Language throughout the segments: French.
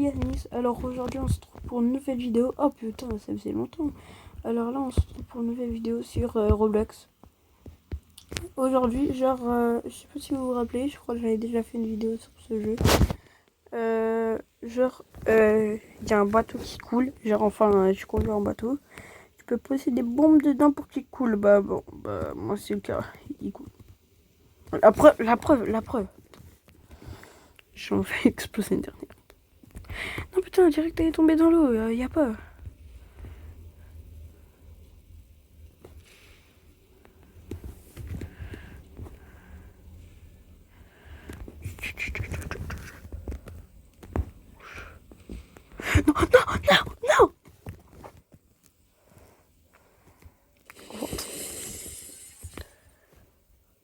Yanis. Alors aujourd'hui on se retrouve pour une nouvelle vidéo. Oh putain, ça faisait longtemps. Alors là on se retrouve pour une nouvelle vidéo sur Roblox. Aujourd'hui, genre, je sais pas si vous vous rappelez, je crois que j'avais déjà fait une vidéo sur ce jeu. Il y a un bateau qui coule. Genre, enfin, je conduis un bateau. Tu peux poser des bombes dedans pour qu'il coule. Bah bon, bah moi c'est le cas. Il coule. La preuve. J'en fais exploser une dernière. Non putain, direct elle est tombée dans l'eau, y a pas. Non.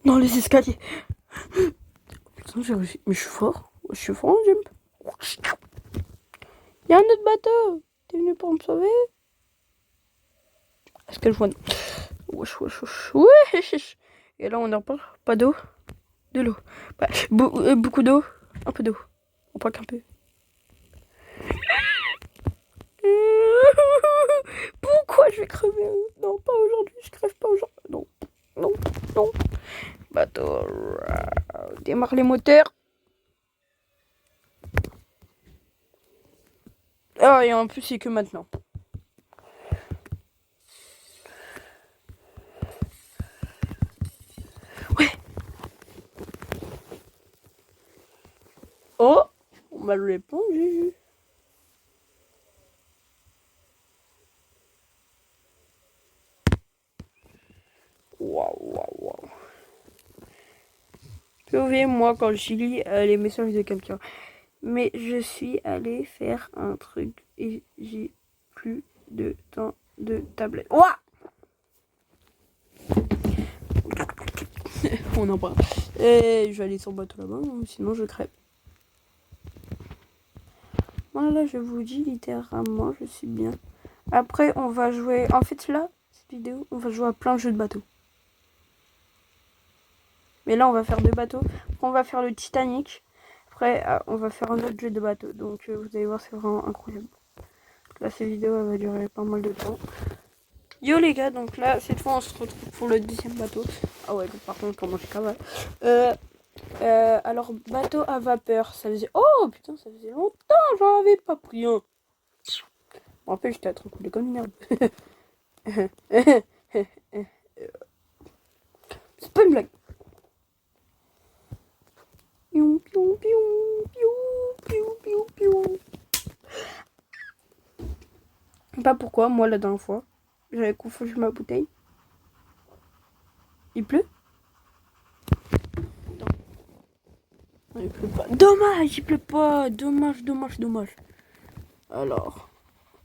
Non, les escaliers. Putain, j'ai réussi. Mais je suis fort en jump. Y'a un autre bateau. T'es venu pour me sauver? Est-ce que je vois? Wesh. Wesh. Et là, on en parle. Pas d'eau. De l'eau. Bah, beaucoup d'eau. Un peu d'eau. Pas qu'un peu. Pourquoi je vais crever? Non, pas aujourd'hui. Je crève pas aujourd'hui. Non. Bateau. Démarre les moteurs. Ah, et en plus, c'est que maintenant. Ouais. Oh, on m'a répondu. Waouh. Sauvez-moi quand je lis les messages de quelqu'un. Mais je suis allée faire un truc et j'ai plus de temps de tablette. Ouah. On en parle. Et je vais aller sur le bateau là-bas, sinon je crève. Voilà, je vous dis littéralement, je suis bien. Après, on va jouer. En fait, là, cette vidéo, on va jouer à plein de jeux de bateau. Mais là, on va faire 2 bateaux. Après, on va faire le Titanic. Après, on va faire un autre jeu de bateau. Donc, vous allez voir, c'est vraiment incroyable. Là, cette vidéo, elle va durer pas mal de temps. Yo les gars, donc là, cette fois, on se retrouve pour le 10e bateau. Ah ouais, par contre, comment je cavale. Alors, bateau à vapeur, ça faisait... Oh, putain, ça faisait longtemps, j'en avais pas pris un. En rappelle, j'étais à trop coulé comme une merde. C'est pas une blague. Pas pourquoi, moi la dernière fois, j'avais confondu ma bouteille. Il pleut? Non, il pleut pas. Dommage, il pleut pas. Dommage. Alors,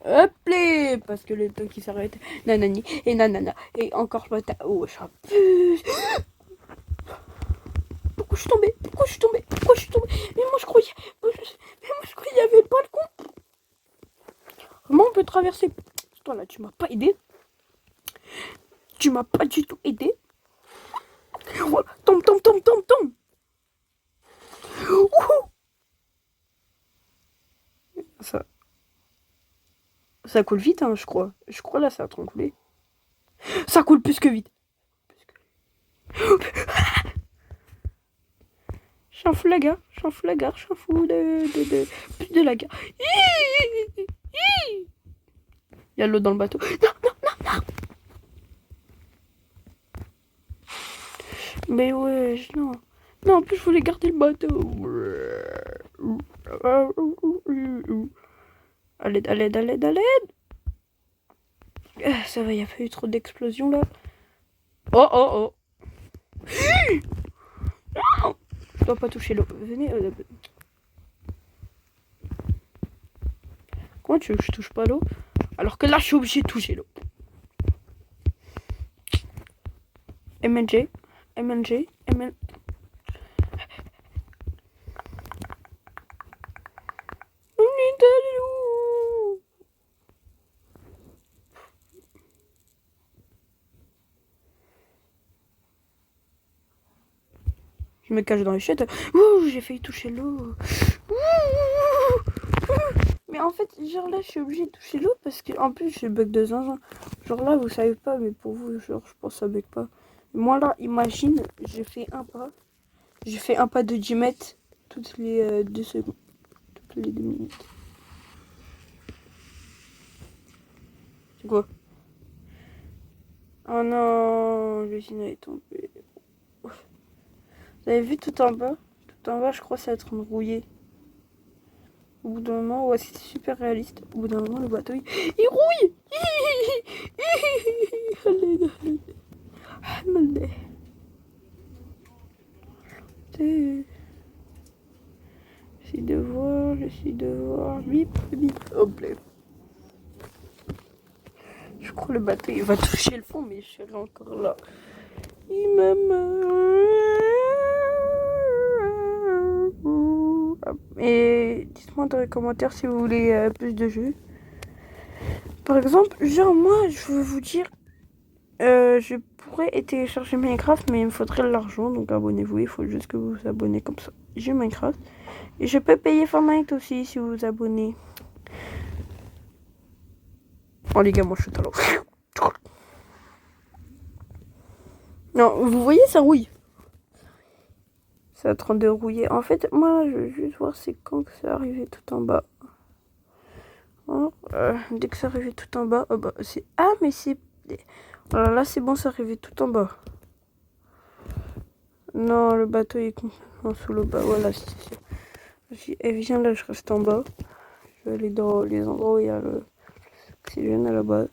hop les, parce que le temps qui s'arrête. Nanani et nanana et encore le bâtard. Oh, j'abuse. Pourquoi je suis tombée? Mais moi je croyais qu'il y avait le balcon. Comment on peut traverser? Toi là, tu m'as pas aidé. Tu m'as pas du tout aidé. Oh, tombe. Ça coule vite, hein, je crois. Je crois là, ça a trop coulé. Ça coule plus que vite. Je suis un flagard, je suis un fou de la gare. Il y a l'eau dans le bateau. Non. Mais ouais, non. Non, en plus, je voulais garder le bateau. À l'aide. Ça va, il n'y a pas eu trop d'explosions là. Oh. Non, je dois pas toucher l'eau. Venez. Comment tu veux que je touche pas l'eau? Alors que là, je suis obligé de toucher l'eau. MLG. Je me cache dans les chiottes. Ouh, j'ai failli toucher l'eau. en fait, genre là, je suis obligée de toucher l'eau parce que en plus, je bug de zinzin. Genre là, vous savez pas, mais pour vous, genre, je pense que ça bug pas. Moi là, imagine, j'ai fait un pas. J'ai fait un pas de 10 mètres toutes les 2 secondes. Toutes les 2 minutes. C'est quoi? Oh non, l'usine est tombée. Vous avez vu tout en bas? Tout en bas, je crois que ça va être une rouillée. Au bout d'un moment, ouais, c'était super réaliste. Au bout d'un moment, le bateau, il rouille. J'essaie de voir. Bip, bip. Hop là. Je crois que le bateau, il va toucher le fond, mais je serai encore là. Il Et dites-moi dans les commentaires si vous voulez plus de jeux. Par exemple, genre moi, je veux vous dire, je pourrais télécharger Minecraft, mais il me faudrait de l'argent, donc abonnez-vous, il faut juste que vous vous abonnez comme ça. J'ai Minecraft. Et je peux payer Fortnite aussi si vous vous abonnez. Oh les gars, moi je suis talent. Non, vous voyez, ça rouille. C'est en train de rouiller. En fait, moi, je veux juste voir c'est quand que c'est arrivé tout en bas. Oh, dès que c'est arrivé tout en bas, oh bah, c'est... Ah, mais c'est... Alors là, c'est bon, c'est arrivé tout en bas. Non, le bateau est complètement sous le bas. Voilà, c'est... Eh, viens là, je reste en bas. Je vais aller dans les endroits où il y a l'oxygène à la base.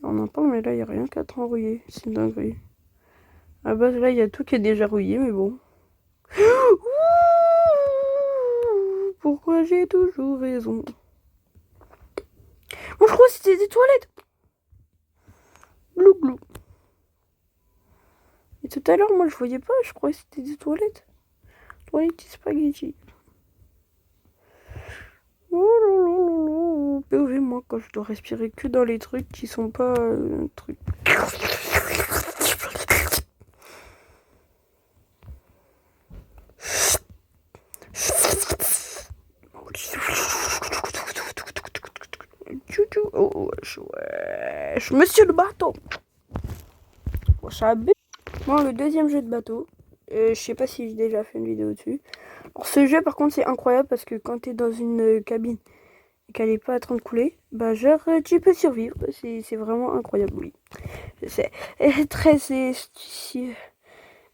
On en parle, mais là, il n'y a rien qu'à être enrouillé. C'est une dinguerie. À la base, là, il y a tout qui est déjà rouillé, mais bon. Pourquoi j'ai toujours raison? Moi, je crois que c'était des toilettes. Glou glou. Et tout à l'heure, moi, je voyais pas. Je croyais que c'était des toilettes. Toilettes spaghetti. Oh POV, moi, quand je dois respirer que dans les trucs qui sont pas trucs. Oh, wesh, monsieur le bateau. Bon, le deuxième jeu de bateau. Je sais pas si j'ai déjà fait une vidéo dessus. Alors, ce jeu, par contre, c'est incroyable parce que quand t'es dans une cabine et qu'elle est pas en train de couler, bah, genre, tu peux survivre. C'est vraiment incroyable, oui. Je sais. Et très,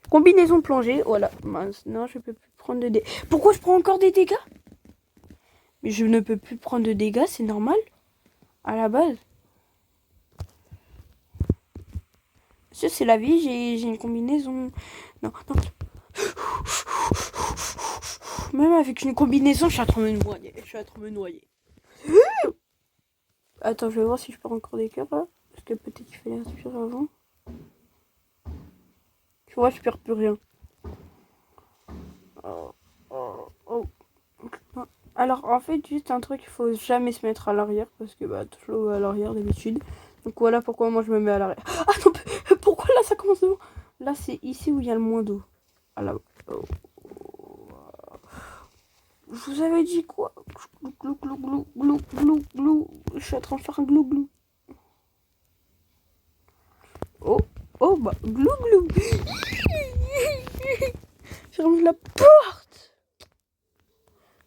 combinaison plongée, voilà. Mince, non, je peux plus prendre de dégâts. Pourquoi je prends encore des dégâts? Mais je ne peux plus prendre de dégâts, c'est normal. À la base. Ça, c'est la vie, j'ai une combinaison. Non, non. Même avec une combinaison, je suis en train de me noyer. Attends, je vais voir si je perds encore des cœurs là. Parce que peut-être qu'il fallait respirer avant. Tu vois, je perds plus rien. Alors, en fait, juste un truc, il faut jamais se mettre à l'arrière. Parce que, bah, toujours à l'arrière d'habitude. Donc voilà pourquoi moi je me mets à l'arrière. Ah non, pourquoi là ça commence devant? Là, c'est ici où il y a le moins d'eau. Ah là. Oh. Je vous avais dit quoi? Glou, glou, glou, glou, glou, glou. Je suis en train de faire un glou, glou. Oh, oh, bah, glou, glou. Ferme la porte.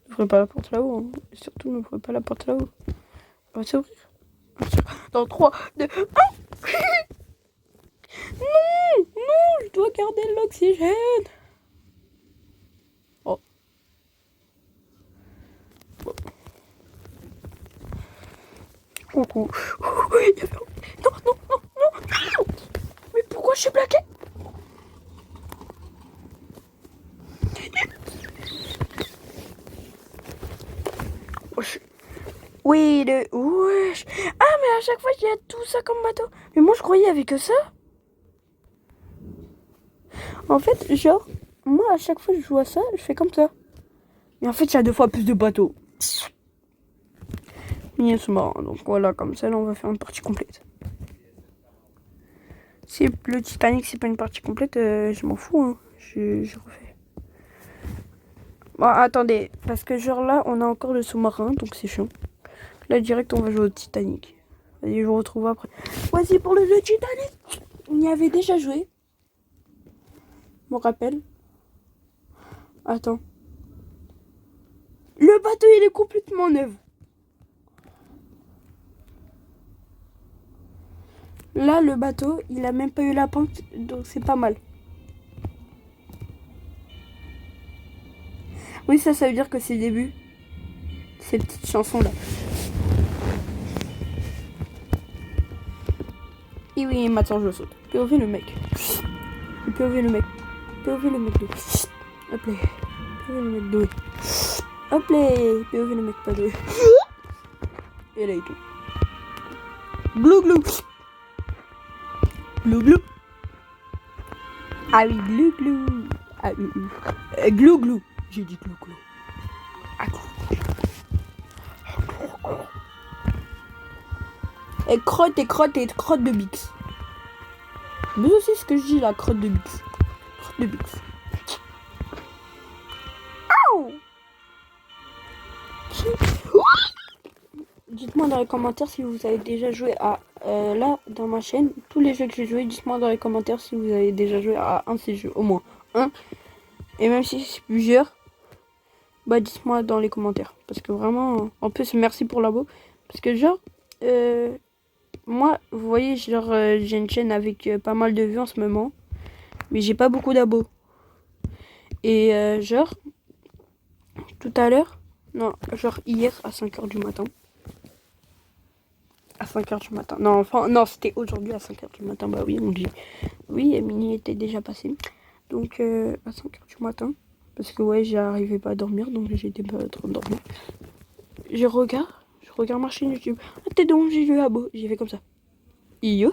N'ouvrez pas la porte là-haut. Hein. Surtout, n'ouvrez pas la porte là-haut. On va s'ouvrir. Dans 3, 2, 1. Non, non, je dois garder l'oxygène. Oh. Bon. Coucou. Non, non, non, non. Mais pourquoi je suis bloquée? Oui, wesh. Ah, mais à chaque fois, il y a tout ça comme bateau. Mais moi, je croyais avec que ça. En fait, genre, moi, à chaque fois que je joue à ça, je fais comme ça. Mais en fait, il y a 2 fois plus de bateaux. Mais c'est marrant. Donc voilà, comme ça, là, on va faire une partie complète. Si le Titanic, c'est pas une partie complète, je m'en fous. Hein. Je refais. Bon, attendez, parce que genre là, on a encore le sous-marin, donc c'est chiant. Là, direct, on va jouer au Titanic. Vas-y, je vous retrouve après. Voici pour le jeu Titanic. On y avait déjà joué. Je me rappelle. Attends. Le bateau, il est complètement neuf. Là, le bateau, il a même pas eu la pente, donc c'est pas mal. Oui, ça veut dire que c'est le début. Ces petites chansons-là. Et oui, maintenant je saute. POV le mec. POV le mec. POV le mec de. Hop là. POV le mec de. Hop là. POV le mec pas de. Et là, il tout. Glou glou. Glou glou. Ah oui, glou glou. Ah oui, glou glou. J'ai dit glou glou. Ah, glou. Et crotte de Bix. Mais aussi ce que je dis là, crotte de Bix. Crotte de Bix. Ow. Dites-moi dans les commentaires si vous avez déjà joué à là dans ma chaîne, tous les jeux que j'ai joué, dites-moi dans les commentaires si vous avez déjà joué à un de ces jeux, au moins un. Et même si c'est plusieurs, bah dites-moi dans les commentaires. Parce que vraiment, en plus merci pour l'abo. Parce que genre, moi, vous voyez, genre j'ai une chaîne avec pas mal de vues en ce moment. Mais j'ai pas beaucoup d'abos. Et genre, tout à l'heure, non, genre hier à 5h du matin. À 5h du matin. Non, enfin, non, c'était aujourd'hui à 5h du matin. Bah oui, on dit. Oui, minuit était déjà passé. Donc, à 5h du matin. Parce que, ouais, j'arrivais pas à dormir. Donc, j'étais pas trop dormir. Je regarde ma chaîne YouTube. Ah, t'es donc, j'ai vu abo. J'ai fait comme ça. Yo,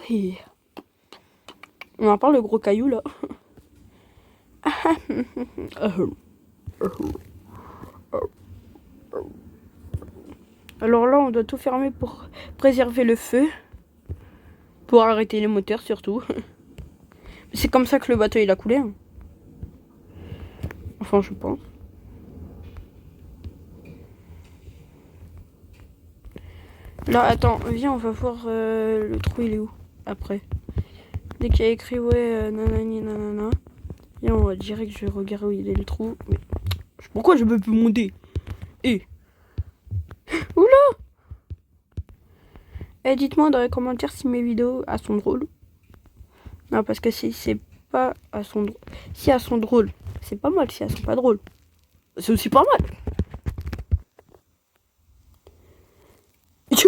on en parle le gros caillou là. Alors là, on doit tout fermer pour préserver le feu. Pour arrêter les moteurs surtout. C'est comme ça que le bateau il a coulé. Hein. Enfin, je pense. Là, attends, viens, on va voir le trou il est où après. Dès qu'il y a écrit ouais, nanani nanana. Viens, on va direct, je vais regarder où il est le trou. Mais pourquoi je peux plus monter? Eh. Oula. Et dites-moi dans les commentaires si mes vidéos sont drôles. Non, parce que si c'est pas à son drôle. Si elles sont drôles, c'est pas mal. Si elles sont pas drôles, c'est aussi pas mal. Je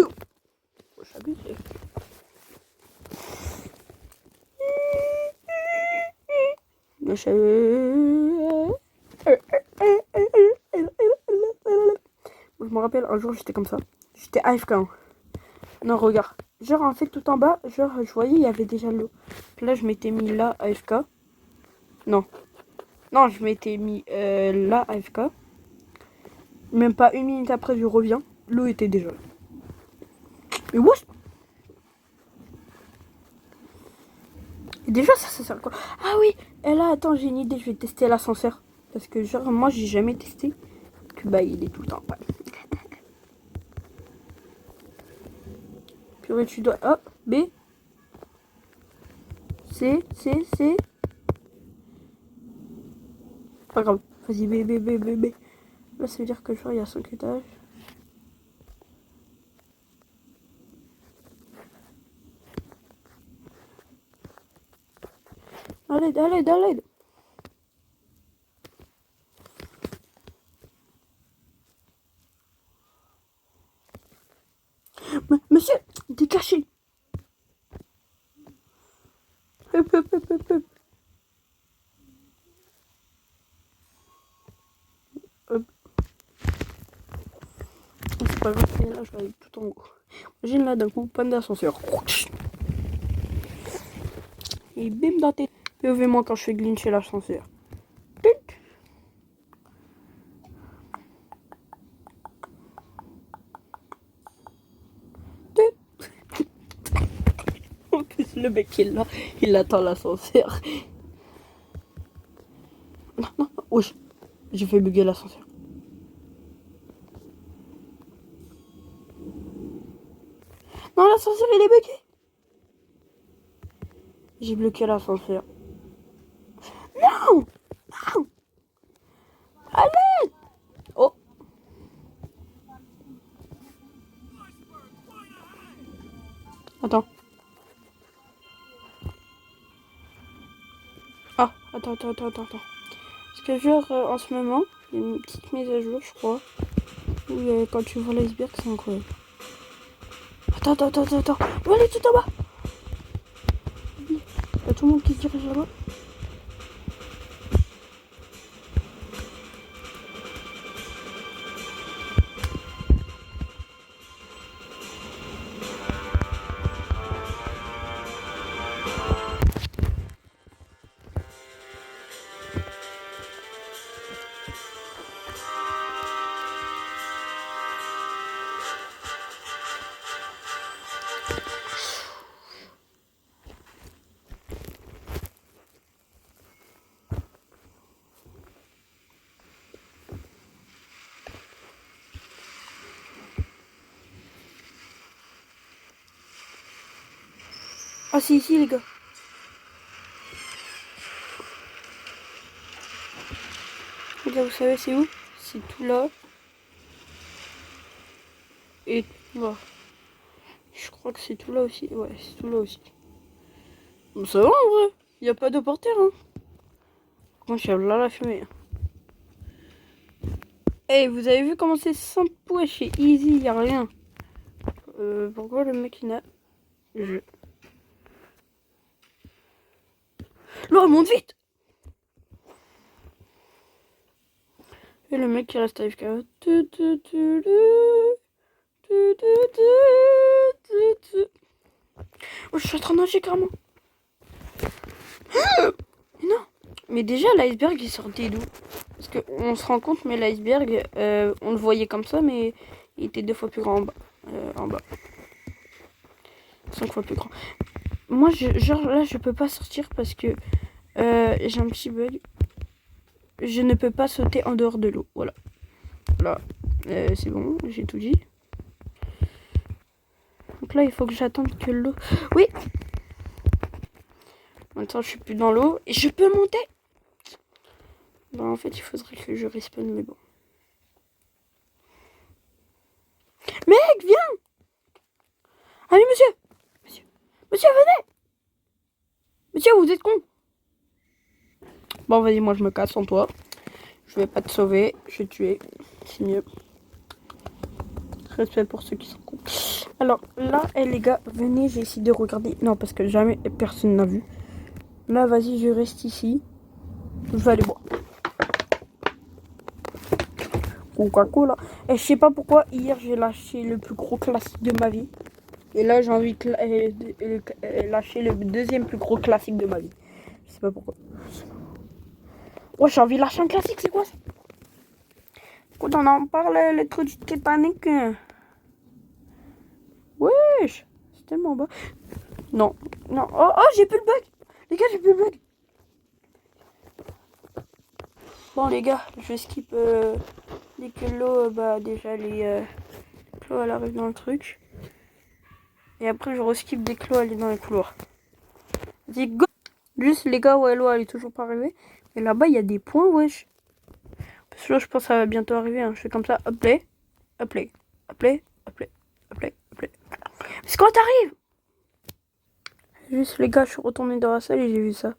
me rappelle un jour j'étais comme ça. J'étais AFK. Non, regarde. Genre en fait tout en bas, genre je voyais il y avait déjà l'eau. Là je m'étais mis là AFK. Non. Non, je m'étais mis là AFK. Même pas une minute après je reviens. L'eau était déjà là. Mais wesh. Et déjà ça sert quoi? Ah oui. Et là attends, j'ai une idée, je vais tester l'ascenseur. Parce que genre moi j'ai jamais testé. Que bah il est tout le temps pas. Purée, tu dois. Hop, B. C. Pas grave. Vas-y, B. Là, ça veut dire que genre, il y a 5 étages. À l'aide. Monsieur, t'es caché. Hop. C'est pas grave, et là, je vais aller tout en haut. Imagine là, d'un coup, panne d'ascenseur. Et bim dans tes... Levez-moi quand je fais glincher l'ascenseur. En plus, le mec est là, il attend l'ascenseur. Non, oui, j'ai fait bugger l'ascenseur. Non, l'ascenseur, il est bloqué. J'ai bloqué l'ascenseur. Non. Non. Allez. Oh. Attends. Ah, attends. Parce que genre, en ce moment, il y a une petite mise à jour, je crois. Où quand tu vois l'iceberg, c'est incroyable. Attends. On va aller tout en bas. Il y a tout le monde qui se dirige là-bas. Ah, c'est ici, les gars. Les gars, vous savez, c'est où? C'est tout là. Et tout là. Je crois que c'est tout là aussi. Ouais, c'est tout là aussi. Bon, ça va en vrai. Il n'y a pas de porteur, hein. Moi, je suis là la fumée. Hey, vous avez vu comment c'est simple? Ouais, chez Easy, y a rien. Pourquoi le mec il a... L'eau monte vite. Et le mec qui reste AFK. Oh, je suis en train de nager carrément. Non. Mais déjà, l'iceberg il sortait d'où? Parce qu'on se rend compte, mais l'iceberg, on le voyait comme ça, mais il était 2 fois plus grand en bas. 5 fois plus grand. Moi, genre là, je peux pas sortir parce que j'ai un petit bug. Je ne peux pas sauter en dehors de l'eau. Voilà. Là, c'est bon, j'ai tout dit. Donc là, il faut que j'attende que l'eau... Oui. Maintenant, je suis plus dans l'eau et je peux monter. Bah, en fait, il faudrait que je respawn, mais bon. Mec, viens. Allez, monsieur. Monsieur, venez. Monsieur, vous êtes con. Bon, vas-y, moi, je me casse sans toi. Je vais pas te sauver. Je vais te tuer. C'est mieux. Respect pour ceux qui sont cons. Alors, là, les gars, venez, j'ai essayé de regarder. Non, parce que jamais personne n'a vu. Là, vas-y, je reste ici. Je vais aller boire. Coca-Cola. Et je sais pas pourquoi, hier, j'ai lâché le plus gros classique de ma vie. Et là, j'ai envie de lâcher le deuxième plus gros classique de ma vie. Je sais pas pourquoi. Ouais, j'ai envie de lâcher un classique, c'est quoi ça? Écoute, on en parle, le trou du Titanic. Wesh, c'est tellement bas. Non. Oh, j'ai plus le bug. Les gars, j'ai plus le bug. Bon, les gars, je skip dès que l'eau, déjà, l'eau, elle arrive dans le truc. Et après, je reskip dès que l'eau, elle est dans les couloirs. Vas-y, go. Juste, les gars, ouais, l'eau, elle est toujours pas arrivée. Et là-bas, il y a des points, wesh. Parce que là, je pense que ça va bientôt arriver. Hein. Je fais comme ça, hop, play. C'est quand t'arrives? Juste, les gars, je suis retourné dans la salle et j'ai vu ça.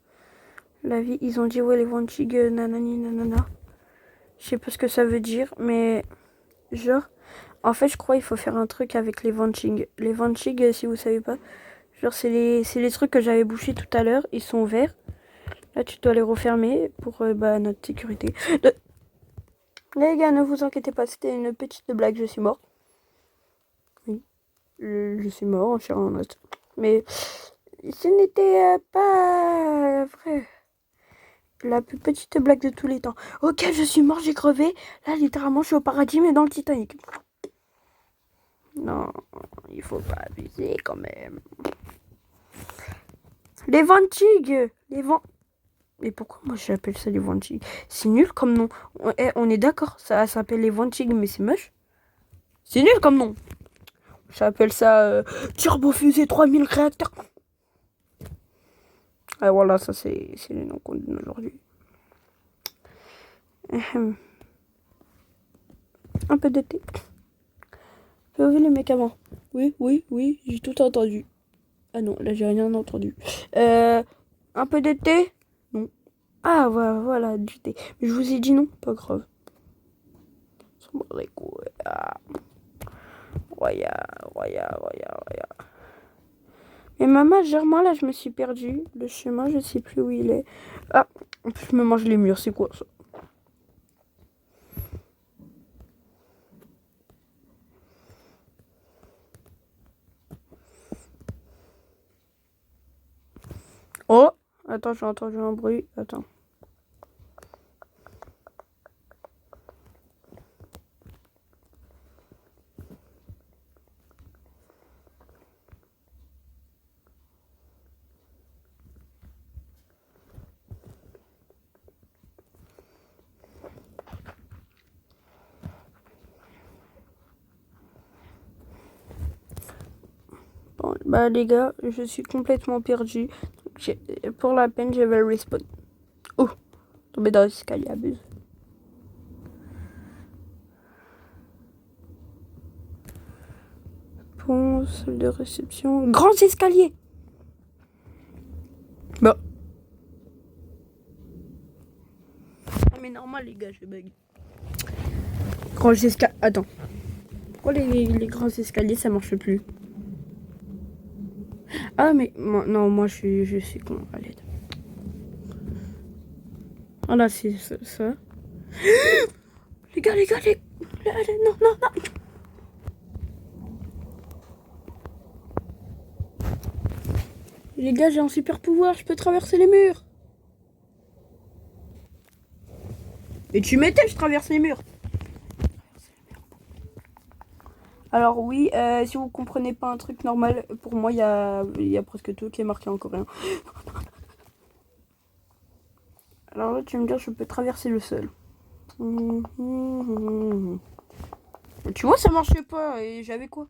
La vie, ils ont dit, ouais, les Vanchig, nanani, nanana. Je sais pas ce que ça veut dire, mais genre, en fait, je crois qu'il faut faire un truc avec les Vanchig. Les Vanchig, si vous savez pas, genre, c'est les trucs que j'avais bouchés tout à l'heure. Ils sont verts. Là, tu dois les refermer pour notre sécurité. Les gars, ne vous inquiétez pas, c'était une petite blague, je suis mort. Oui, je suis mort en chair en os. Mais ce n'était pas vrai. La plus petite blague de tous les temps. Ok, je suis mort, j'ai crevé. Là, littéralement, je suis au paradis, mais dans le Titanic. Non, il faut pas abuser quand même. Les Vanchig. Mais pourquoi moi j'appelle ça les Vanchig? C'est nul comme nom. On est d'accord, ça s'appelle les Vanchig, mais c'est moche. C'est nul comme nom. J'appelle ça Turbofusée 3000 réacteurs. Ah voilà, ça c'est les noms qu'on donne aujourd'hui. Un peu de thé. Vous avez les mecs avant. Oui, j'ai tout entendu. Ah non, là j'ai rien entendu. Un peu de thé? Non. Ah voilà, du thé. Mais je vous ai dit non, pas grave. Ah. Roya. Mais maman, gère-moi là, je me suis perdue. Le chemin, je sais plus où il est. Ah, je me mange les murs, c'est quoi ça? Oh, attends, j'ai entendu un bruit. Attends. Bon, bah les gars, je suis complètement perdue. Pour la peine, je vais respawn. Oh, tomber dans l'escalier, abuse. Bon, salle de réception. Grands escaliers. Bon. Ah mais normal les gars, je bug. Grands escaliers. Attends. Pourquoi les grands escaliers ça marche plus? Ah mais non, moi je suis con. Allez. Voilà, c'est ça. Les gars, non. Les gars, j'ai un super pouvoir, je peux traverser les murs. Et tu m'étais, je traverse les murs. Alors oui, si vous comprenez pas un truc normal, pour moi, il y a presque tout qui est marqué en coréen. Alors là, tu vas me dire, je peux traverser le sol. Tu vois, ça marchait pas, et j'avais quoi?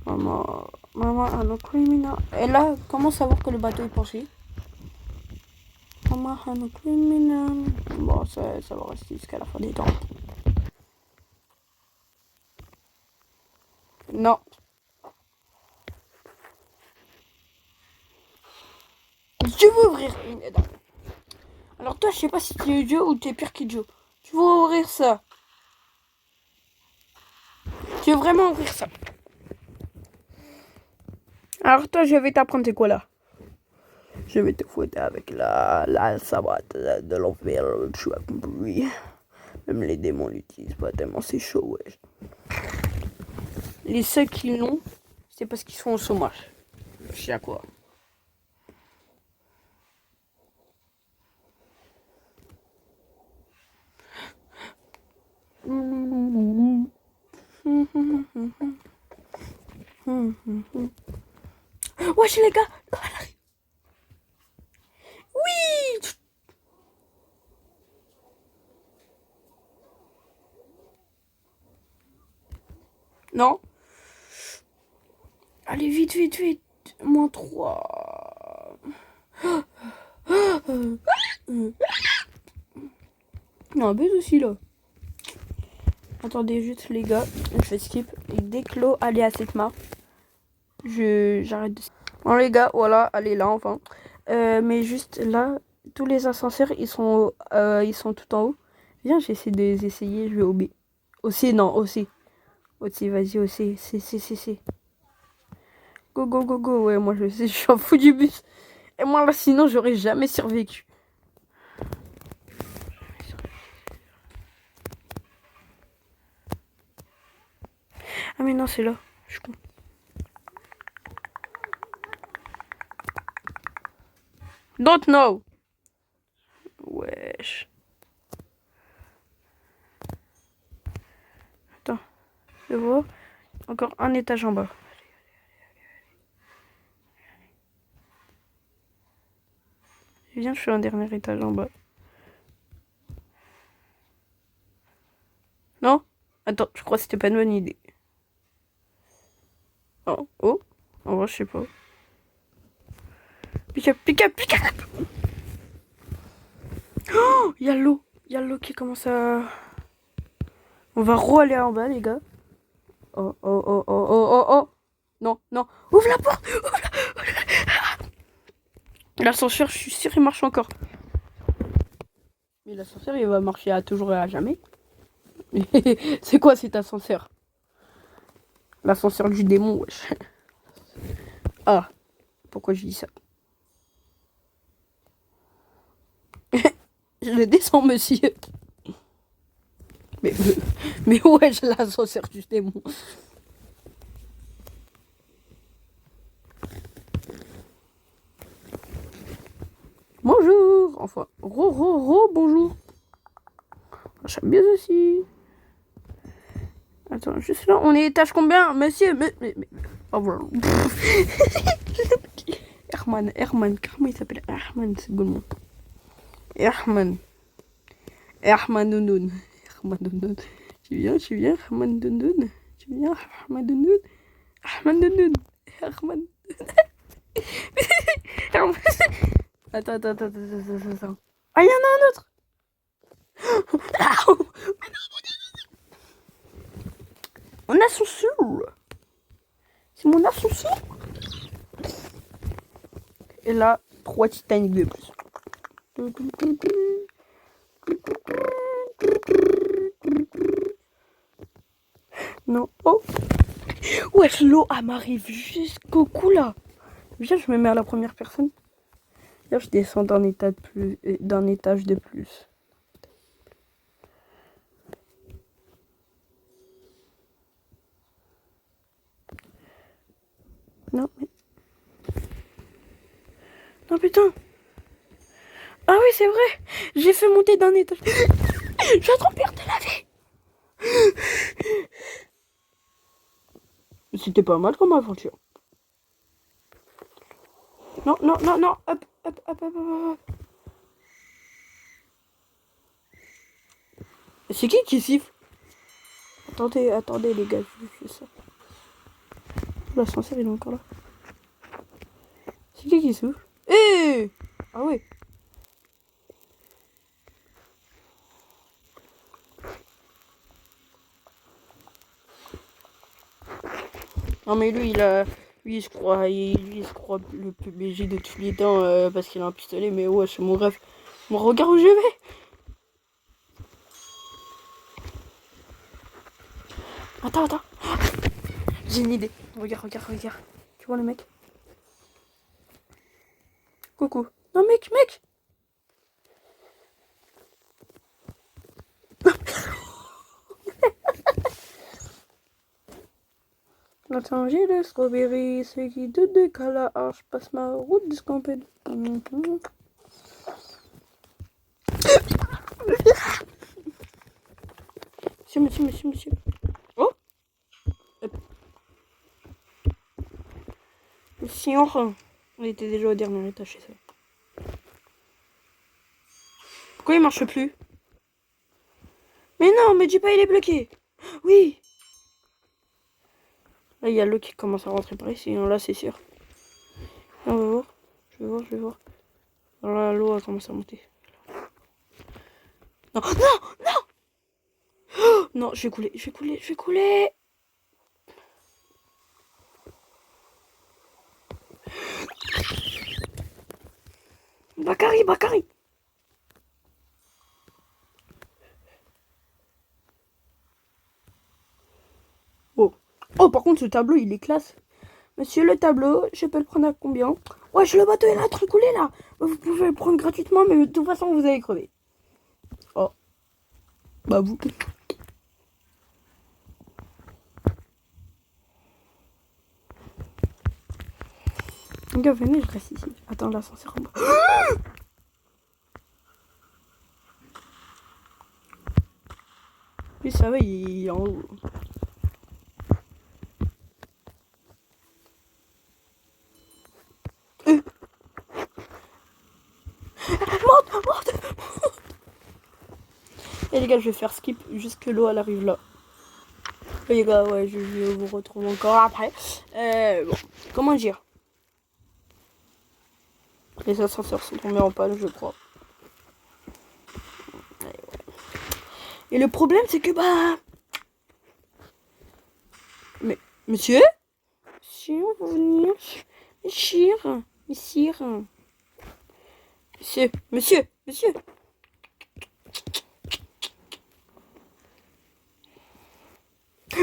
Maman, un criminal. Et là, comment savoir que le bateau est penché? Maman, un criminal. Bon, ça va rester jusqu'à la fin des temps. Non. Tu veux ouvrir une... Alors toi, je sais pas si t'es idiot ou t'es pire qu'idiot. Tu veux ouvrir ça? Tu veux vraiment ouvrir ça? Alors toi, je vais t'apprendre c'est quoi là? Je vais te fouetter avec la savate de l'enfer, tu as compris. Même les démons l'utilisent pas tellement c'est chaud, ouais. Les seuls qui l'ont, c'est parce qu'ils sont au chômage. Je sais à quoi. Wesh les gars, oui. Non. Allez vite. Moins 3. Il y a un buzz aussi là. Attendez juste les gars, je vais skip. Et dès que l'eau allait à cette map, j'arrête de... Bon les gars, voilà, allez là enfin. Mais juste là, tous les ascenseurs ils sont tout en haut. Viens, j'essaie de les essayer, je vais au B. Au C, non, au C. Au C, vas-y, au C. C. Go. Ouais, moi je sais, je suis en fou du bus. Et moi là, sinon j'aurais jamais survécu. Ah mais non, c'est là. Je suis con. Don't know. Wesh. Attends. Je vois. Encore un étage en bas. Viens, je suis un dernier étage en bas. Non? Attends, je crois que c'était pas une bonne idée. Oh, oh. En vrai, je sais pas. Pick up, pick up, pick up. Oh, il y a l'eau. Il y a l'eau qui commence à... On va re-aller en bas, les gars. Oh, oh, oh, oh, oh, oh, oh. Non, non. Ouvre la porte. L'ascenseur, je suis sûr, il marche encore. Mais l'ascenseur, il va marcher à toujours et à jamais. C'est quoi cet ascenseur? L'ascenseur du démon, wesh. Ah, pourquoi je dis ça? Je descends, monsieur. Mais wesh, l'ascenseur du démon. Bonjour. Enfin, bonjour. J'aime bien aussi. Attends, juste là, on est étage combien? Monsieur, mais... Oh, voilà. Herman, comment il s'appelle? Herman, c'est bon nom. Herman Nounoun. Tu viens, Herman Nounoun. Tu viens, Herman Nounoun. Herman. Attends. Ah, il y en a un autre. Mon ascenseur. C'est mon ascenseur. Et là, 3 Titanic de plus. Non. Oh. Wesh, l'eau, elle m'arrive jusqu'au cou là. Viens, je me mets à la première personne. Là, je descends d'un étage de plus. Non, mais... Non, putain. Ah oui, c'est vrai. J'ai fait monter d'un étage. J'ai trop peur de la vie. C'était pas mal comme aventure. Non. Hop. C'est qui siffle? Attendez les gars, je fais ça. L'ascenseur il est encore là. C'est qui souffle? Eh Ah ouais. Non mais lui il se croit le plus BG de tous les temps parce qu'il a un pistolet, mais ouais c'est mon rêve. Bon, regarde où je vais. Attends. J'ai une idée. Regarde. Tu vois le mec? Coucou. Non mec. Attends, j'ai le strawberry, c'est qui de décala, je passe ma route de scamped. Monsieur. Oh si enfin. On était déjà au dernier étage chez ça. Pourquoi il marche plus? Mais non, mais dis pas il est bloqué. Oui. Là il y a l'eau qui commence à rentrer par ici, là c'est sûr. On va voir. Je vais voir. Là l'eau a commencé à monter. Non. Oh, non, je vais couler. Bakary. Oh, par contre, ce tableau, il est classe. Monsieur, le tableau, je peux le prendre à combien? Ouais, le bateau est là, en train de couler, là. Vous pouvez le prendre gratuitement, mais de toute façon, vous allez crever. Oh. Bah, vous. Les gars, venez, je reste ici. Attends, l'ascenseur en bas. Lui, ça va, il est en haut. Monte. Et les gars, je vais faire skip jusque l'eau, elle arrive là. Les gars, ouais, je vous retrouve encore après. Bon, comment dire? Les ascenseurs sont tombés en panne, je crois. Et le problème, c'est que, Mais, monsieur? Monsieur, vous venir? Monsieur, monsieur. Monsieur.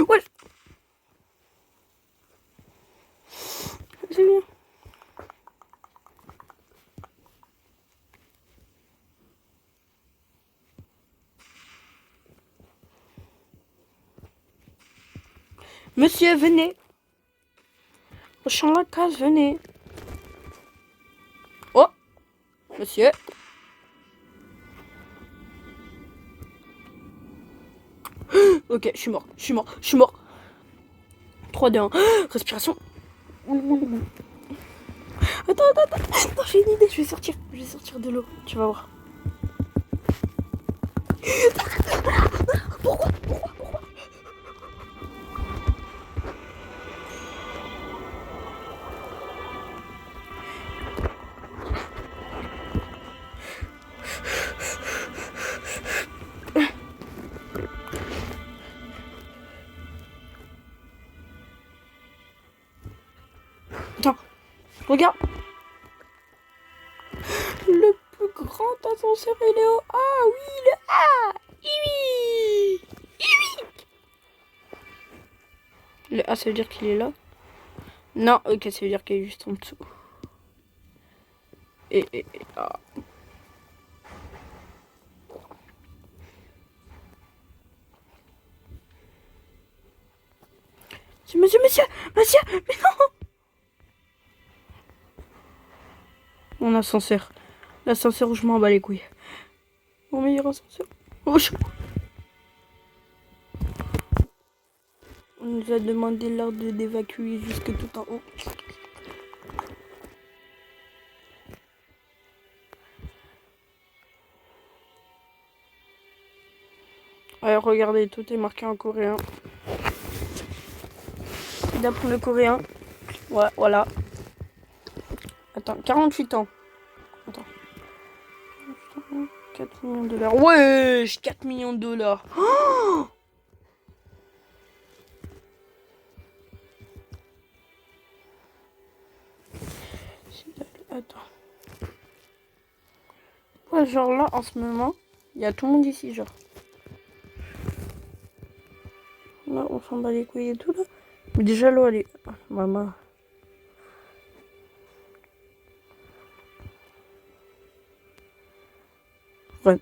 Ouais. C'est bien. Monsieur, venez. Au champ la case, venez. Oh, monsieur. Ok, je suis mort. 3, 2, 1. Respiration. Attends. Non, j'ai une idée, je vais sortir de l'eau. Tu vas voir. Pourquoi? Attends, regarde. Le plus grand ascenseur, il est au A. Oui, le A. Oui. Le A, ça veut dire qu'il est là? Non, ok, ça veut dire qu'il est juste en dessous. Ah. Monsieur, mais non! Mon ascenseur. L'ascenseur où je m'en bats les couilles. Mon meilleur ascenseur. Oh, on nous a demandé l'ordre d'évacuer jusque tout en haut. Ouais, regardez, tout est marqué en coréen. D'apprendre le coréen. Ouais, voilà. Attends, 48 ans. Attends. 4 millions de dollars. Wesh, 4 millions de dollars. Oh, attends. Ouais, genre là, en ce moment, il y a tout le monde ici, genre. Là, on s'en bat les couilles et tout, là. Mais déjà, l'eau, elle est... Maman. Ouais.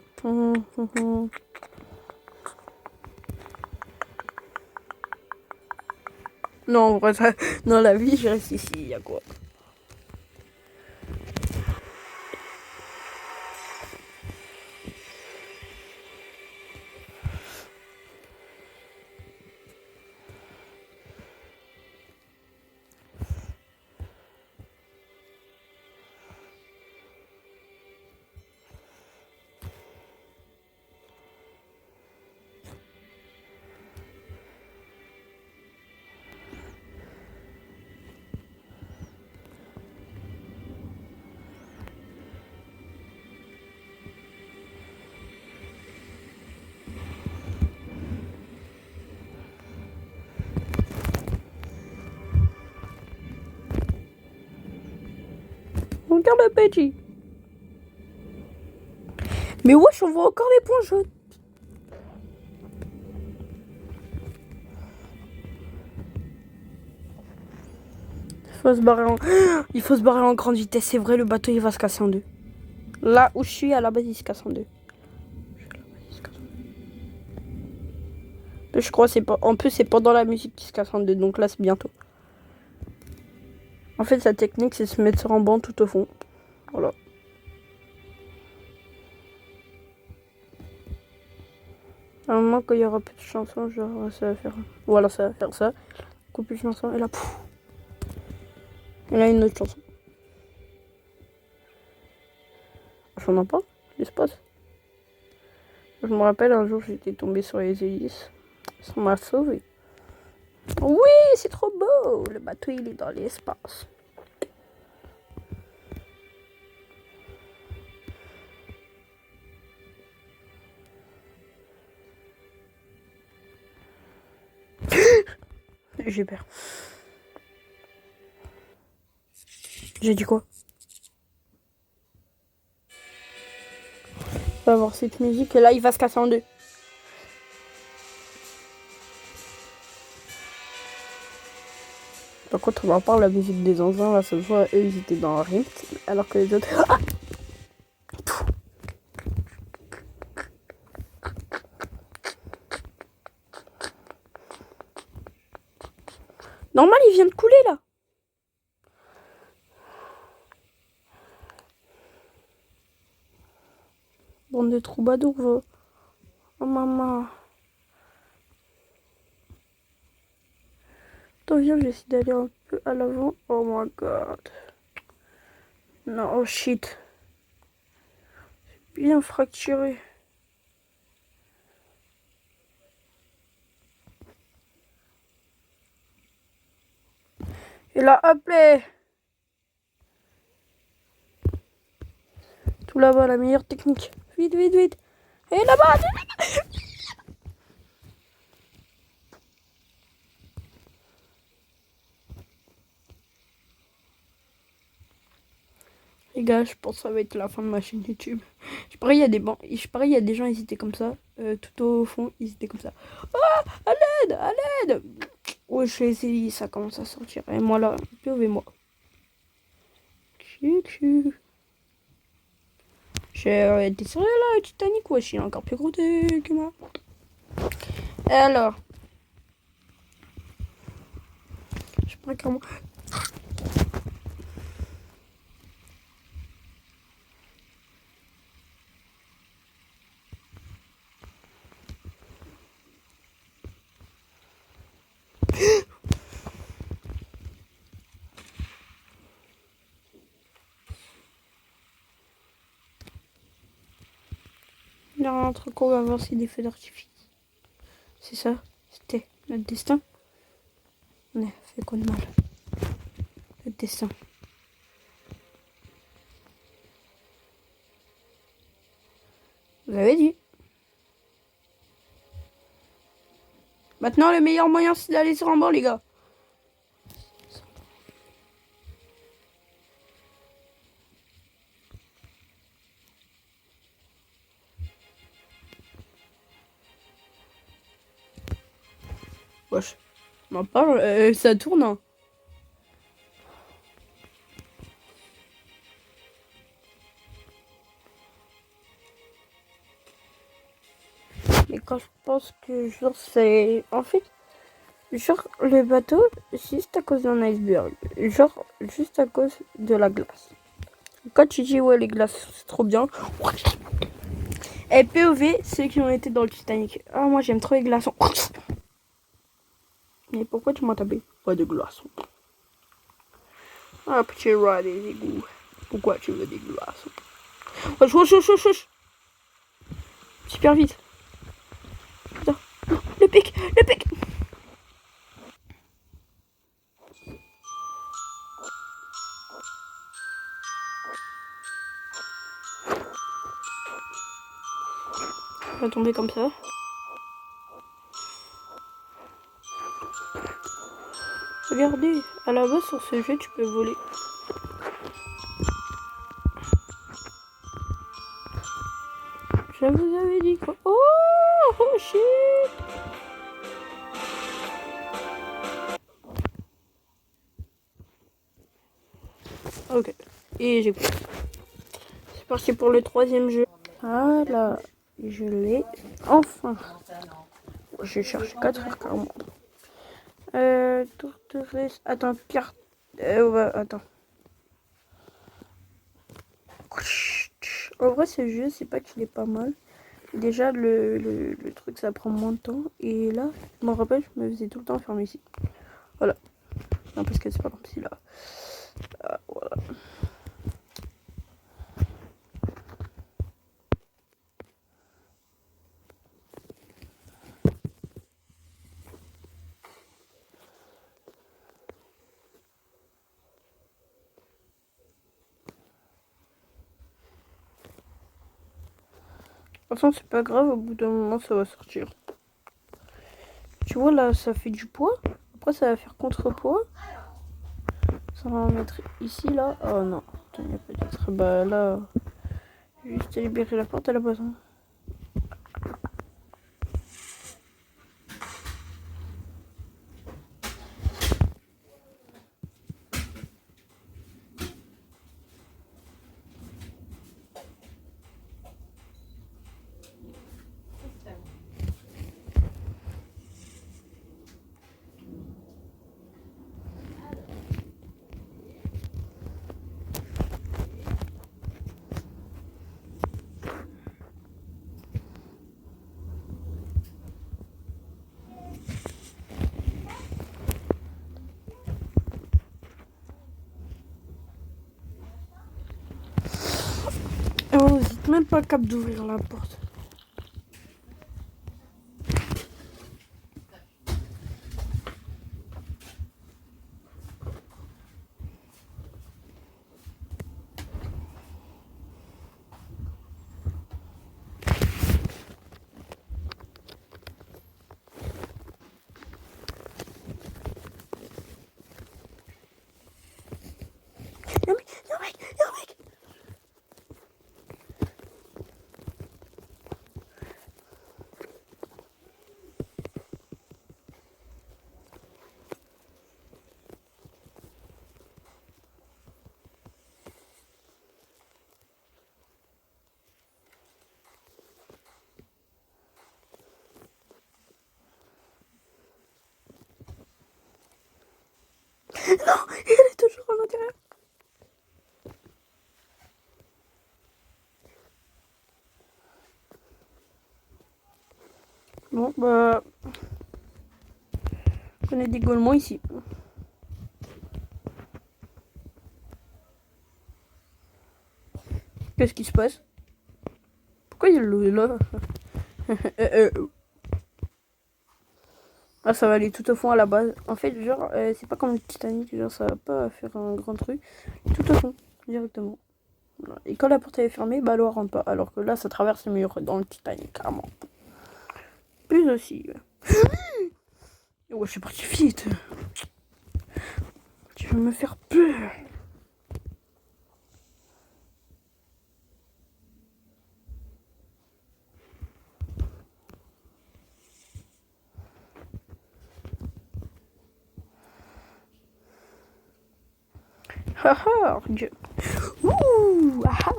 Non, en vrai, ça... Dans la vie, je reste ici, il y a quoi? Regarde le petit. Mais wesh, on voit encore les points jaunes. Il faut se barrer en grande vitesse. C'est vrai, le bateau, il va se casser en deux. Là où je suis, à la base, il se casse en deux. Je crois c'est pas. En plus, c'est pendant la musique qui se casse en deux. Donc là, c'est bientôt. En fait, sa technique, c'est de se mettre en banc tout au fond. Voilà. À un moment, quand il y aura plus de chansons, genre, ça va faire... Voilà, ça va faire ça. Coupe de chansons, et là, pouf. Et là, une autre chanson. J'en ai pas, l'espace. Je me rappelle, un jour, j'étais tombée sur les hélices. Ça m'a sauvé. Oui, c'est trop beau. Le bateau, il est dans l'espace. J'ai peur. J'ai dit quoi? On va voir cette musique et là, il va se casser en deux. Par contre, on va voir la musique des zinzins. Là, cette fois, eux, ils étaient dans rien. Alors que les autres... Ah, normal, il vient de couler, là. Bande de troubadours. Oh, maman. Attends, viens, j'essaie d'aller un peu à l'avant. Oh my god. Non, oh shit. Bien fracturé. Et là, hop là. Tout là-bas, la meilleure technique. Vite, vite, vite. Et là-bas. Les gars, je pense que ça va être la fin de ma chaîne YouTube. Je parie, il y a des il y a des gens, ils étaient comme ça. Tout au fond, ils étaient comme ça. Ah, à l'aide, à l'aide. Ouais, je vais essayer, ça commence à sortir. Et moi là, POV-moi. J'ai été sérieux là, le Titanic, ouais, je suis encore plus gros que moi. Alors, je prends comment. Il y a un truc qu'on va voir, c'est des feux d'artifice. C'est ça, c'était notre destin. On a fait quoi de mal? Notre destin. Vous avez dit. Maintenant, le meilleur moyen, c'est d'aller sur un banc, les gars. Wesh. M'en parle, ça tourne. Hein. Mais quand je pense que, genre, c'est. En fait, genre, le bateau, juste à cause d'un iceberg. Genre, juste à cause de la glace. Quand tu dis, ouais, les glaces, c'est trop bien. Et POV, ceux qui ont été dans le Titanic. Ah, moi, j'aime trop les glaçons. Mais pourquoi tu m'as tapé? Pas de glaçons. Ah, petit rat des égouts. Pourquoi tu veux des glaçons? Wesh, wesh, wesh, wesh, wesh. Super vite. Putain. Le pic, le pic. On va tomber comme ça. Regardez, à la base sur ce jeu, tu peux voler. Je vous avais dit quoi. Oh, oh shit. Ok. Et j'ai pris. C'est parti pour le troisième jeu. Voilà. Je l'ai. Enfin. Je cherche 4h40. Tourteresse. Attends, Pierre. Ouais, attends. En vrai, ce jeu, c'est pas qu'il est pas mal. Déjà, le truc, ça prend moins de temps. Et là, je m'en rappelle, je me faisais tout le temps fermer ici. Voilà. Non, parce que c'est pas comme si là. Ah, voilà. façon, c'est pas grave, au bout d'un moment, ça va sortir. Tu vois, là, ça fait du poids. Après, ça va faire contrepoids. Ça va en mettre ici, là. Oh non, attends, il y a peut-être... Bah là, juste libérer la porte à la base. Hein. Et on n'hésite même pas cap d'ouvrir la porte. Y'a un mec, y'a un mec, y'a un mec. Non, il est toujours à l'intérieur. Bon, bah... On est des gaulements ici. Qu'est-ce qui se passe? Pourquoi il est là? Ah, ça va aller tout au fond à la base. En fait, genre, c'est pas comme le Titanic, genre, ça va pas faire un grand truc. Tout au fond, directement. Et quand la porte est fermée, bah, l'eau rentre pas. Alors que là, ça traverse le mur dans le Titanic, carrément. Plus aussi. Ouais, je suis parti vite. Tu veux me faire peur. Haha, Dieu. Ouh, ah.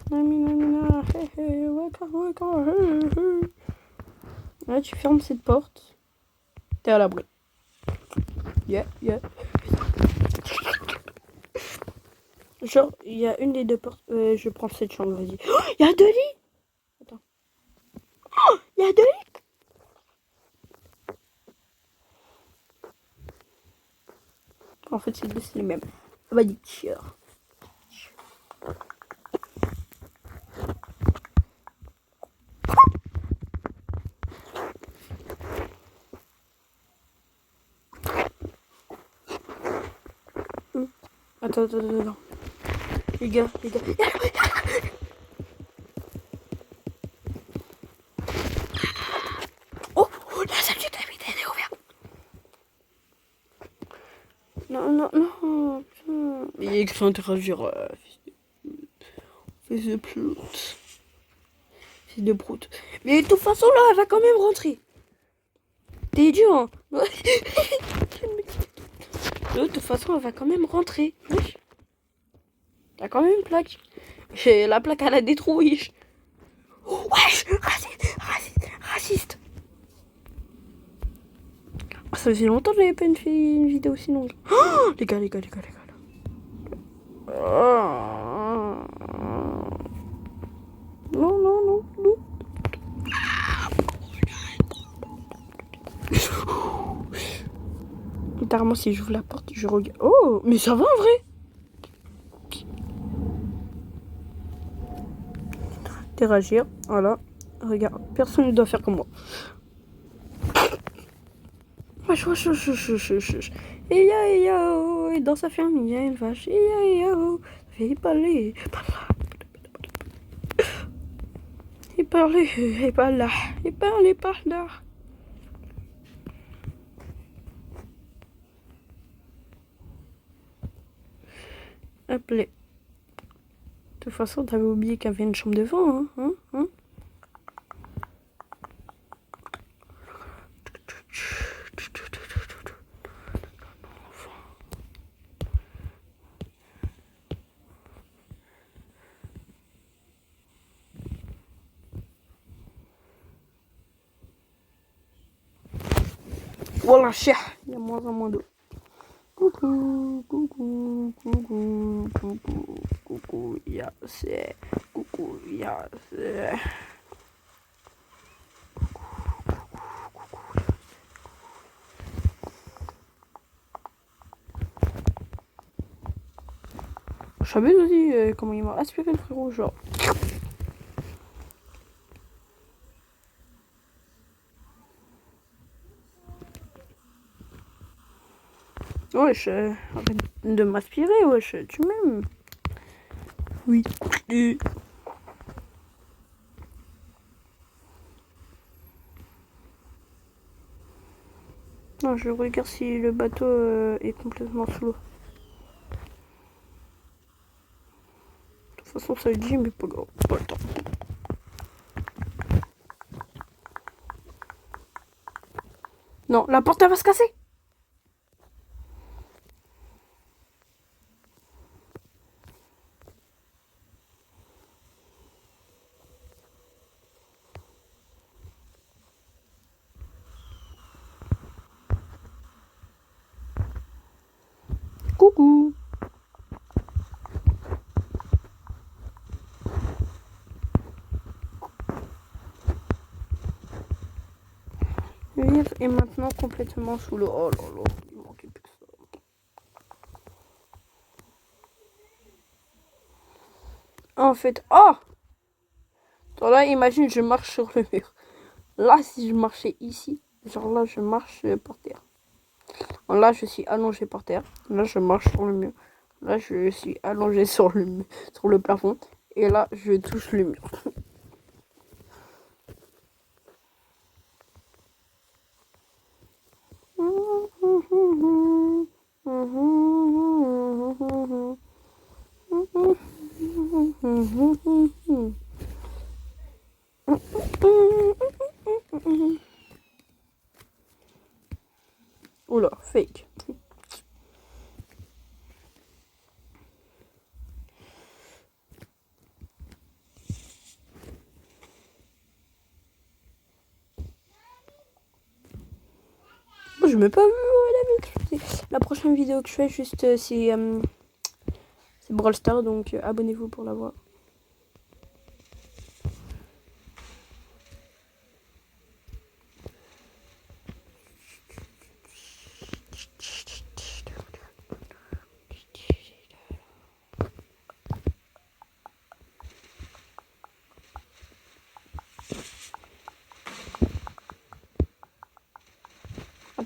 Namina, hé hé, waka waka, hé hé. Là, tu fermes cette porte. T'es à l'abri. Yeah, yeah. Genre, il y a une des deux portes. Je prends cette chambre, vas-y. Oh, il y a deux lits. Attends. Oh, il y a deux lits. En fait, c'est les mêmes. Vas-y, tiens. Attends. Les gars. Oh, la salle du capitaine est ouverte. Non. Putain. Il y a écrit interagir. Fils de pute. Fils de brute. Mais de toute façon, là, elle va quand même rentrer. T'es dur, hein. De toute façon, elle va quand même rentrer. Wesh. T'as quand même une plaque. Et la plaque, elle a des trous, wesh. Wesh, raciste. Ça faisait longtemps que j'avais pas fait une vidéo aussi longue. Oh, les gars. Non. Littéralement, si j'ouvre la porte, je regarde. Oh, mais ça va en vrai. Interagir, voilà. Regarde, personne ne doit faire comme moi. Wesh. Et dans sa ferme, il y a une vache. Il parlait. Il parlait par là. Il parlait par là. Appelez. De toute façon, t'avais oublié qu'il y avait une chambre devant, hein. Voilà, chien. Il y a moins en moins d'eau. Coucou, coucou, coucou, coucou, coucou, Yassé, coucou, Yassé. Je savais aussi comment il m'a aspiré le frérot, genre. Wesh, arrête de m'aspirer, wesh, tu m'aimes. Oui. Non, je regarde si le bateau est complètement sous l'eau. De toute façon, ça le dit, mais pas grave, pas le temps. Non, la porte elle va se casser. Coucou. Le livre est maintenant complètement sous l'eau. Oh là là, il manquait plus que ça. En fait, oh! Attends, là, imagine, je marche sur le mur. Là, si je marchais ici, genre là, je marche par terre. Là, je suis allongé par terre. Là, je marche sur le mur. Là, je suis allongé sur le plafond. Et là, je touche le mur. Oula, fake. Je m'ai pas vu la prochaine vidéo que je fais, juste c'est Brawl Stars, donc abonnez-vous pour la voir.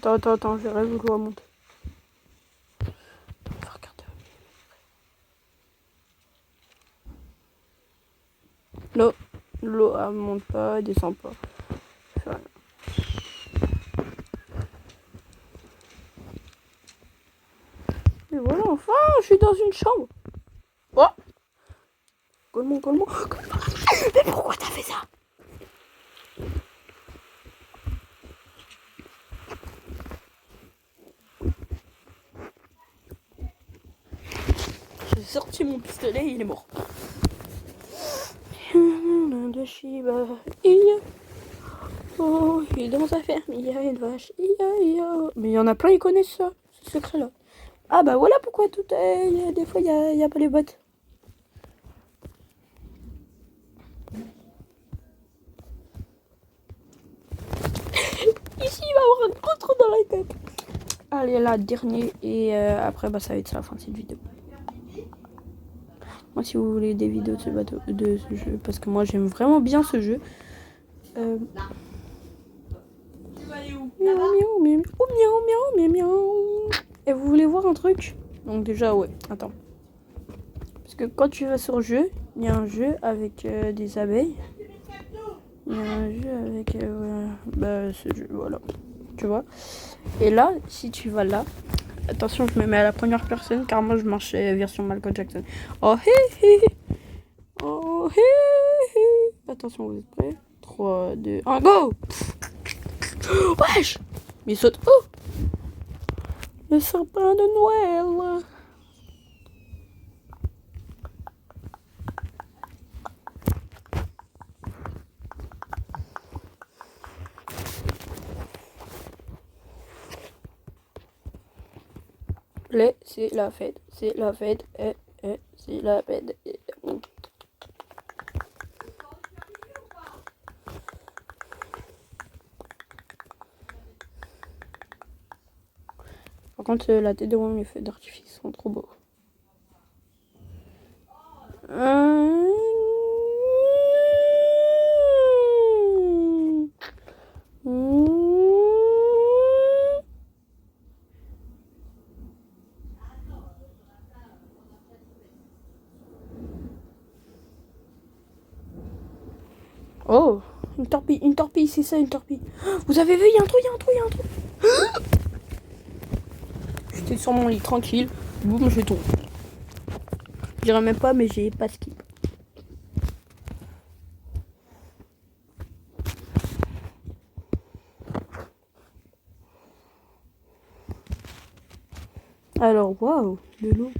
Attends, je vais vouloir monter. Non, l'eau elle monte pas, elle descend pas. Enfin, et voilà, enfin, je suis dans une chambre. Oh, comment. Mais pourquoi t'as fait ça? J'ai sorti mon pistolet, il est mort. De Shiba, oh, il est dans sa ferme, il y a une vache, mais il y en a plein, ils connaissent ça, ce secret-là. Ah bah voilà pourquoi tout est... des fois, il y a pas les bottes. Ici, il va avoir un gros trou dans la tête. Allez, là, dernier, et après, bah, ça va être la fin de cette vidéo. Moi, si vous voulez des vidéos de ce bateau, de ce jeu, parce que moi, j'aime vraiment bien ce jeu. Tu vas aller où? Miaou, miaou, miaou, miaou, miaou, miaou, miaou. Et vous voulez voir un truc? Donc déjà, ouais, attends. Parce que quand tu vas sur jeu, il y a un jeu avec des abeilles. Il y a un jeu avec... ce jeu, voilà. Tu vois? Et là, si tu vas là... Attention, je me mets à la première personne car moi je marche version Michael Jackson. Oh hé hé. Oh hé hé. Attention, vous êtes prêts? 3, 2, 1, go! Wesh! Mais il saute. Oh! Le sapin de Noël! C'est la fête, c'est la fête, c'est la fête. Par contre, la tête de moi, mes feux d'artifice sont trop beaux. Oh, une torpille, c'est ça, une torpille. Vous avez vu, il y a un trou. J'étais sur mon lit tranquille, boum, je tombe. Je dirais même pas, mais j'ai pas skip. Alors, waouh, de l'eau.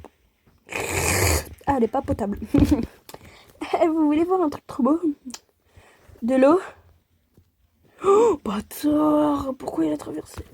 Ah, elle est pas potable. Vous voulez voir un truc trop beau? De l'eau. Oh, bâtard! Pourquoi il a traversé?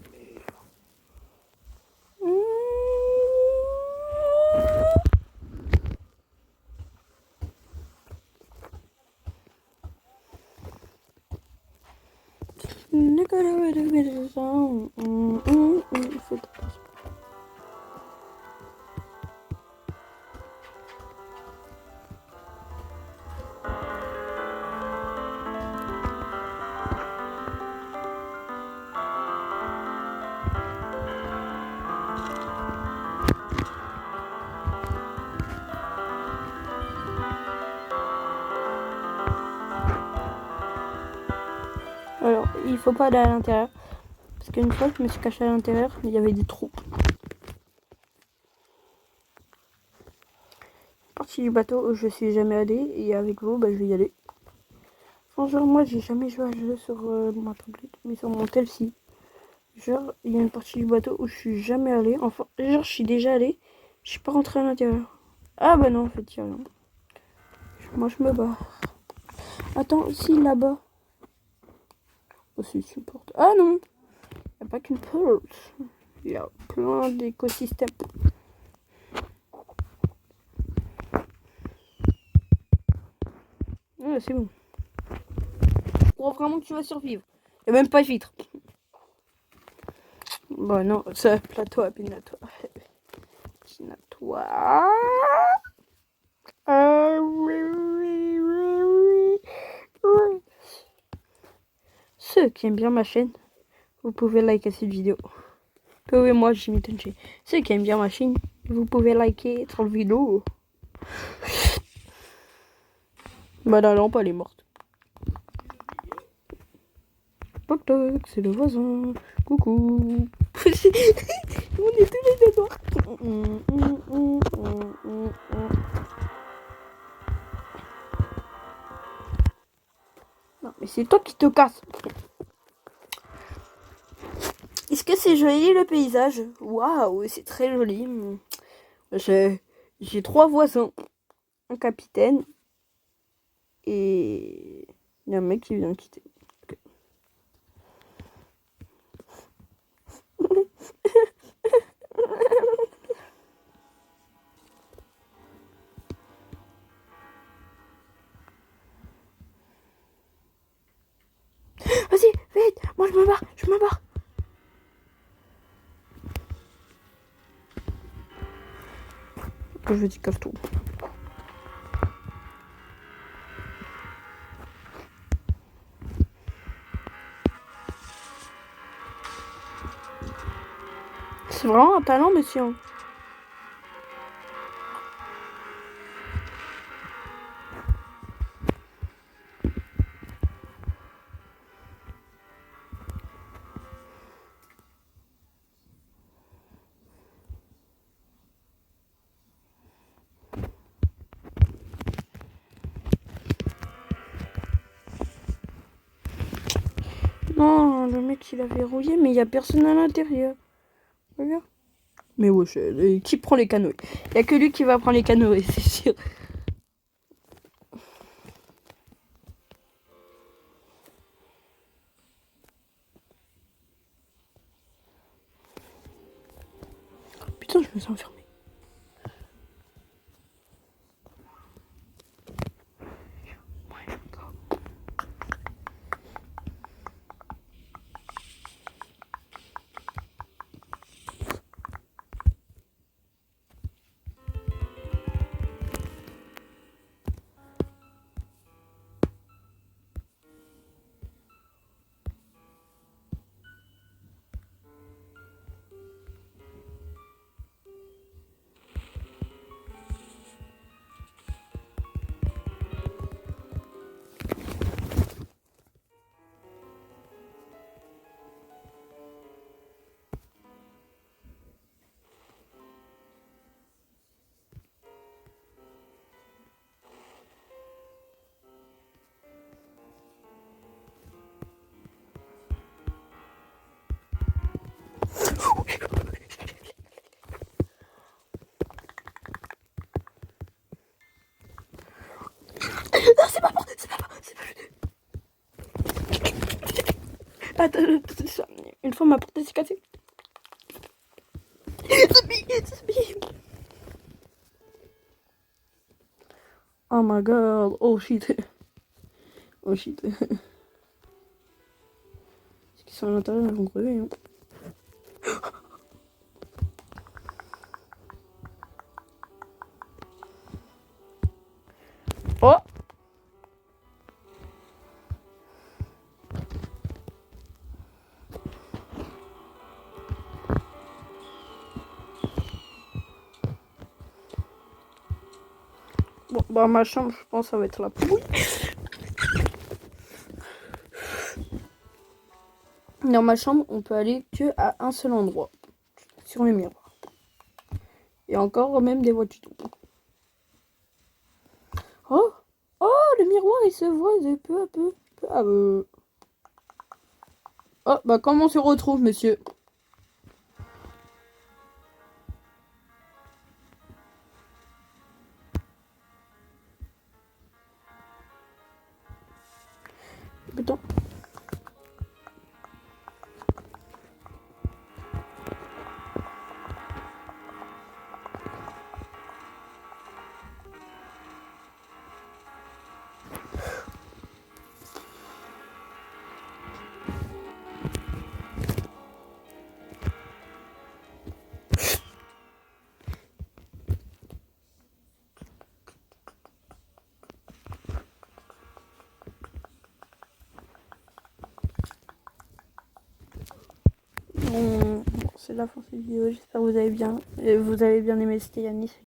Alors, il faut pas aller à l'intérieur. Parce qu'une fois, je me suis cachée à l'intérieur, il y avait des trous. Partie du bateau où je suis jamais allée, et avec vous, bah, je vais y aller. Genre, moi, j'ai jamais joué à jeu sur ma tablette, mais sur mon tel, si. Genre, il y a une partie du bateau où je suis jamais allée. Enfin, genre, je suis déjà allée, je suis pas rentrée à l'intérieur. Ah bah non, en fait, il y a rien. Moi, je me barre. Attends, si, là-bas. Oh, c'est supporte. Ah non! Il n'y a pas qu'une porte. Il y a plein d'écosystèmes. Ah, c'est bon. Je crois vraiment que tu vas survivre. Il n'y a même pas de vitre. Bon, non, ça, plateau, pinatoire. Pinatoire. Oui. Ceux qui aiment bien ma chaîne, vous pouvez liker cette vidéo. Oui, moi, Jimmy Tenchi. Ceux qui aiment bien ma chaîne, vous pouvez liker cette vidéo. Bah, la lampe, elle est morte. Toc toc, c'est le voisin. Coucou. On est tous les deux noirs. Non, mais c'est toi qui te casses. Est-ce que c'est joli le paysage? Waouh, c'est très joli. J'ai 3 voisins, un capitaine et il y a un mec qui vient de quitter. Okay. Vas-y, vite, moi je me barre. Que je dis casse tout. C'est vraiment un talent, monsieur. Non, le mec il a verrouillé, mais il n'y a personne à l'intérieur. Regarde. Mais wesh, qui prend les canoës? Il n'y a que lui qui va prendre les canoës, c'est sûr. Putain, je me sens enfermé. Non, c'est pas bon, c'est pas bon, c'est pas bon. Attends, une fois ma porte s'est cassée. Oh my god, oh shit. Oh shit. Ceux qui sont à l'intérieur, ils vont crever. Hein. Oh! Bon, bah ma chambre, je pense, ça va être la pouille. Dans ma chambre, on peut aller que à un seul endroit, sur le miroir. Et encore même des voitures. Oh! Oh, le miroir, il se voit de peu à peu. Peu à peu. Oh, bah comment on se retrouve, monsieur? Putain. Bon, c'est la fin de cette vidéo. J'espère que vous avez bien aimé. C'était Yannis.